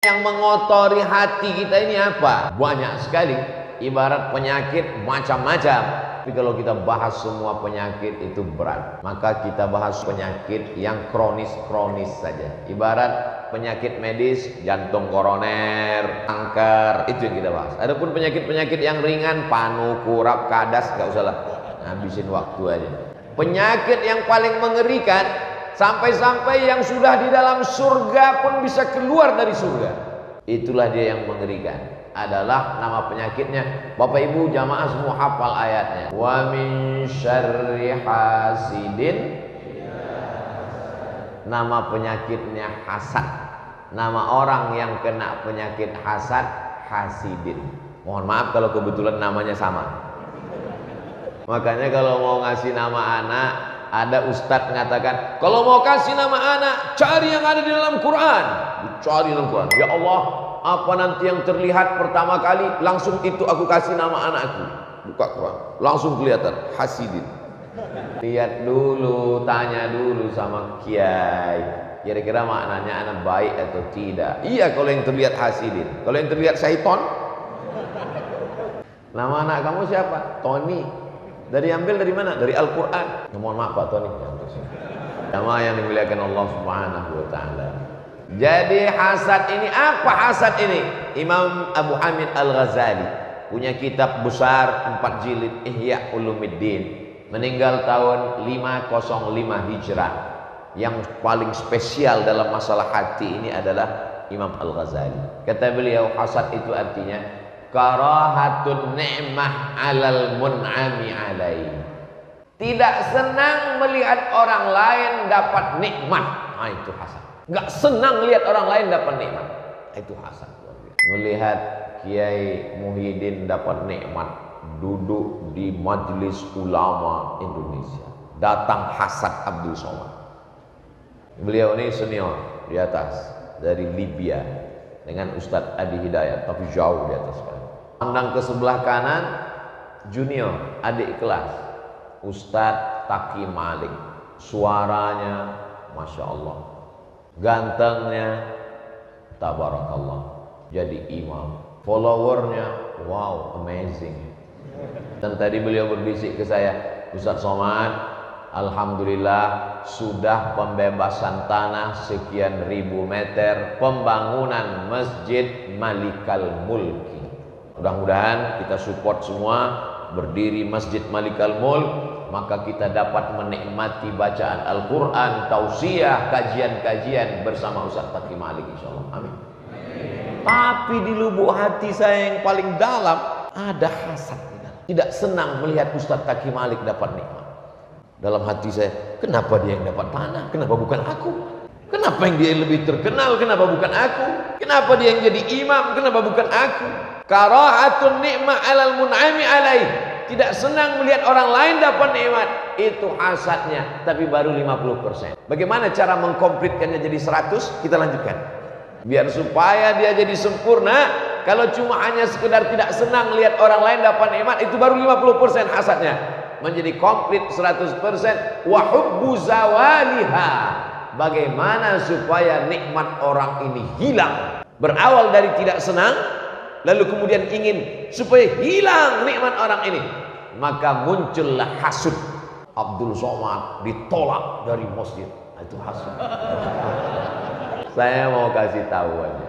Yang mengotori hati kita ini apa? Banyak sekali. Ibarat penyakit macam-macam. Tapi kalau kita bahas semua penyakit itu berat. Maka kita bahas penyakit yang kronis-kronis saja. Ibarat penyakit medis, jantung koroner, kanker, itu yang kita bahas. Adapun penyakit-penyakit yang ringan, panu, kurap, kadas, gak usah lah. Habisin waktu aja. Penyakit yang paling mengerikan, sampai-sampai yang sudah di dalam surga pun bisa keluar dari surga. Itulah dia yang mengerikan. Adalah nama penyakitnya. Bapak Ibu jamaah semua hafal ayatnya. Wa min syarri hasidin. Nama penyakitnya hasad. Nama orang yang kena penyakit hasad, hasidin. Mohon maaf kalau kebetulan namanya sama. Makanya kalau mau ngasih nama anak, ada ustadz mengatakan, kalau mau kasih nama anak, cari yang ada di dalam Quran. Cari dalam Quran. Ya Allah, apa nanti yang terlihat pertama kali, langsung itu aku kasih nama anakku. Buka Quran, langsung kelihatan hasidin. Lihat dulu, tanya dulu sama kiai, kira-kira maknanya anak baik atau tidak. Iya kalau yang terlihat hasidin. Kalau yang terlihat syaiton, nama anak kamu siapa? Tony. Diambil dari mana? Dari Al-Quran. Mohon maaf Pak Tony. Jamaah yang dimuliakan Allah Subhanahu wa taala. Jadi hasad ini apa hasad ini? Imam Abu Hamid Al-Ghazali punya kitab besar 4 jilid Ihya Ulumuddin, meninggal tahun 505 Hijrah. Yang paling spesial dalam masalah hati ini adalah Imam Al-Ghazali. Kata beliau, hasad itu artinya karahatun ni'mah 'alal mun'ami 'alaihi. Tidak senang melihat orang lain dapat nikmat. Nah, itu hasad. Enggak senang lihat orang lain dapat nikmat. Itu hasad. Melihat Kiai Muhyiddin dapat nikmat, duduk di majelis ulama Indonesia, datang hasad Abdul Somad. Beliau ini senior di atas dari Libya dengan Ustadz Adi Hidayat, tapi jauh di atas sekali. Pandang ke sebelah kanan, junior, adik kelas, Ustadz Taki Malik. Suaranya, Masya Allah. Gantengnya, Tabarakallah. Jadi imam. Followernya, wow, amazing. Dan tadi beliau berbisik ke saya, Ustadz Somad, alhamdulillah sudah pembebasan tanah sekian ribu meter, pembangunan Masjid Malikal Mulki. Mudah-mudahan kita support semua berdiri Masjid Malikal Mulk, maka kita dapat menikmati bacaan Al-Quran, tausiah, kajian-kajian bersama Ustaz Taki Malik insyaallah. Amin. Tapi di lubuk hati saya yang paling dalam ada hasad. Tidak senang melihat Ustaz Taki Malik dapat nikmat. Dalam hati saya, kenapa dia yang dapat tanah? Kenapa bukan aku? Kenapa yang dia lebih terkenal? Kenapa bukan aku? Kenapa dia yang jadi imam? Kenapa bukan aku? Karahatun ni'mah 'alal mun'ami 'alaih. Tidak senang melihat orang lain dapat nikmat. Itu hasadnya, tapi baru 50%. Bagaimana cara mengkomplitkannya jadi 100? Kita lanjutkan. Biar supaya dia jadi sempurna. Kalau cuma hanya sekedar tidak senang melihat orang lain dapat nikmat, itu baru 50% hasadnya. Menjadi komplit 100%. Wa hubbu zawaliha. Bagaimana supaya nikmat orang ini hilang? Berawal dari tidak senang, lalu kemudian ingin supaya hilang nikmat orang ini, maka muncullah hasud. Abdul Somad ditolak dari masjid. Itu hasud. Saya mau kasih tahu aja,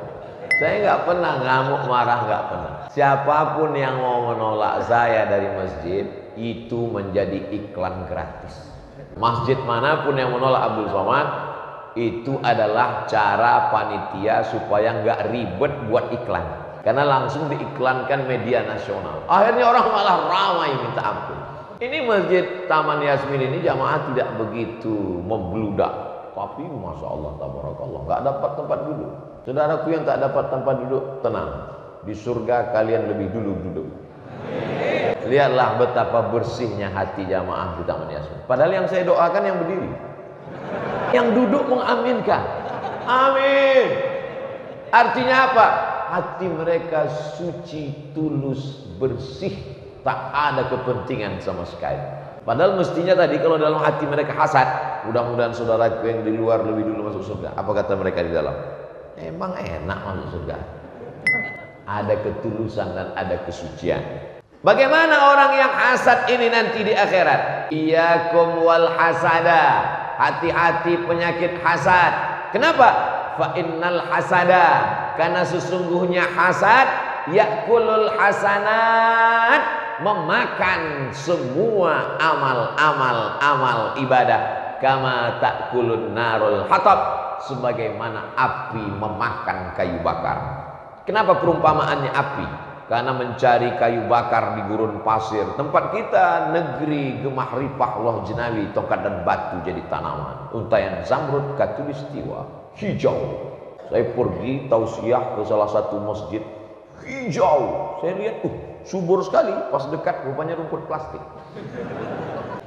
saya nggak pernah ngamuk marah, nggak pernah. Siapapun yang mau menolak saya dari masjid, itu menjadi iklan gratis. Masjid manapun yang menolak Abdul Somad, itu adalah cara panitia supaya nggak ribet buat iklan. Karena langsung diiklankan media nasional. Akhirnya orang malah ramai minta ampun. Ini Masjid Taman Yasmin ini jamaah tidak begitu membludak. Tapi Masya Allah, Tabarakallah, nggak dapat tempat duduk. Saudaraku yang tak dapat tempat duduk, tenang. Di surga kalian lebih dulu duduk. Lihatlah betapa bersihnya hati jamaah di Taman Yasmin. Padahal yang saya doakan yang berdiri. Yang duduk mengaminkan. Amin. Artinya apa? Hati mereka suci, tulus, bersih, tak ada kepentingan sama sekali. Padahal mestinya tadi kalau dalam hati mereka hasad, mudah-mudahan saudaraku yang di luar lebih dulu masuk surga. Apa kata mereka di dalam? Emang enak masuk surga? Ada ketulusan dan ada kesucian. Bagaimana orang yang hasad ini nanti di akhirat? Iyyakum wal hasada. Hati-hati penyakit hasad. Kenapa? Fa innal hasada, karena sesungguhnya hasad yakulul hasanat, memakan semua amal ibadah. Kama takulun narul hatab, sebagaimana api memakan kayu bakar. Kenapa perumpamaannya api? Karena mencari kayu bakar di gurun pasir. Tempat kita negeri gemah ripah Allah jenawi, tongkat dan batu jadi tanaman. Untayan zamrud katulistiwa, hijau. Saya pergi tausiah ke salah satu masjid, hijau. Saya lihat, subur sekali. Pas dekat rupanya rumput plastik.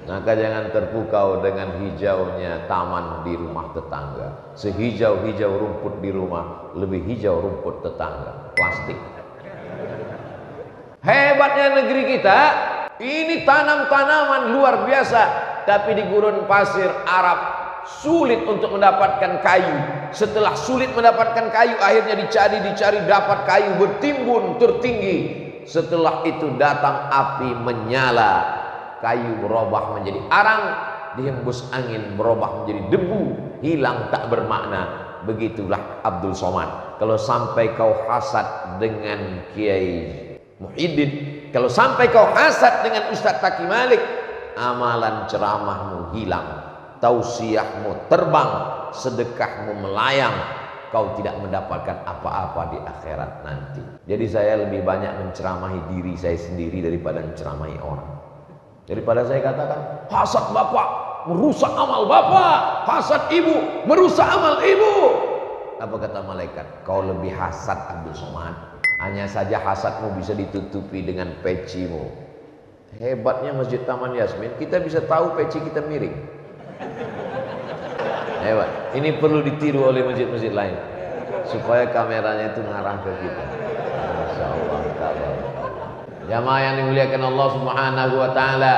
Maka jangan terpukau dengan hijaunya taman di rumah tetangga. Sehijau-hijau rumput di rumah, lebih hijau rumput tetangga, plastik. Hebatnya negeri kita, ini tanam-tanaman luar biasa, tapi di gurun pasir Arab sulit untuk mendapatkan kayu. Setelah sulit mendapatkan kayu, akhirnya dicari dapat kayu, bertimbun tertinggi. Setelah itu datang api menyala, kayu berubah menjadi arang, dihembus angin berubah menjadi debu, hilang tak bermakna. Begitulah Abdul Somad. Kalau sampai kau hasad dengan Kiai Muhyiddin, kalau sampai kau hasad dengan Ustadz Taki Malik, amalan ceramahmu hilang, tausiahmu terbang, sedekahmu melayang, kau tidak mendapatkan apa-apa di akhirat nanti. Jadi saya lebih banyak menceramahi diri saya sendiri daripada menceramahi orang. Daripada saya katakan, hasad bapak merusak amal bapak, hasad ibu merusak amal ibu. Apa kata malaikat? Kau lebih hasad Abdul Somad. Hanya saja hasadmu bisa ditutupi dengan pecimu. Hebatnya Masjid Taman Yasmin, kita bisa tahu peci kita miring. Hebat. Ini perlu ditiru oleh masjid-masjid lain, supaya kameranya itu ngarah ke kita. Masya Allah. Jamaah yang dimuliakan Allah Subhanahu wa Ta'ala,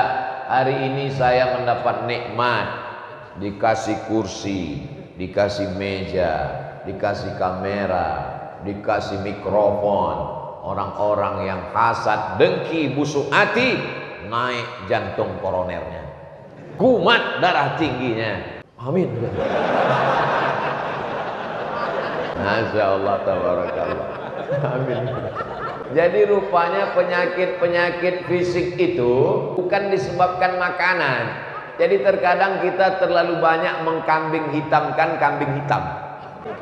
hari ini saya mendapat nikmat, dikasih kursi, dikasih meja, dikasih kamera, dikasih mikrofon. Orang-orang yang hasad, dengki, busuk hati, naik jantung koronernya, kumat darah tingginya. Amin. Masya Allah, tabarakallah. Amin. Jadi rupanya penyakit-penyakit fisik itu bukan disebabkan makanan. Jadi terkadang kita terlalu banyak mengkambing hitamkan kambing hitam.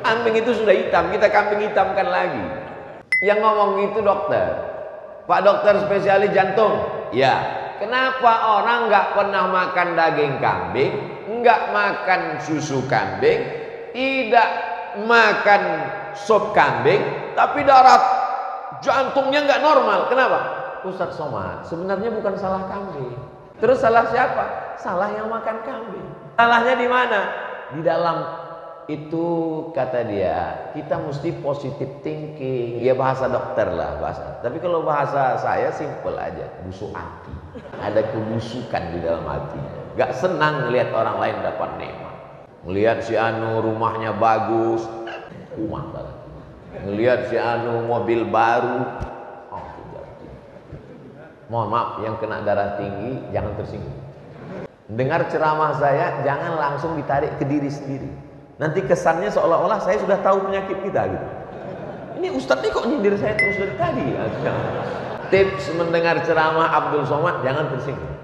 Kambing itu sudah hitam, kita kambing hitamkan lagi. Yang ngomong gitu dokter, Pak dokter spesialis jantung. Ya, kenapa orang nggak pernah makan daging kambing, nggak makan susu kambing, tidak makan sop kambing, tapi darah jantungnya nggak normal? Kenapa? Ustadz Somad, sebenarnya bukan salah kambing. Terus salah siapa? Salah yang makan kambing. Salahnya di mana? Di dalam itu, kata dia, kita mesti positive thinking. Ya bahasa dokter lah bahasa. Tapi kalau bahasa saya simple aja, busuk hati. Ada kebusukan di dalam hati. Gak senang ngelihat orang lain dapat nikmat. Ngelihat si Anu rumahnya bagus, kumat banget. Ngelihat si Anu mobil baru, mohon maaf, yang kena darah tinggi jangan tersinggung. Dengar ceramah saya jangan langsung ditarik ke diri sendiri. Nanti kesannya seolah-olah saya sudah tahu penyakit kita gitu. Ini Ustadz ini kok nyindir saya terus dari tadi. Tips mendengar ceramah Abdul Somad, jangan tersinggung.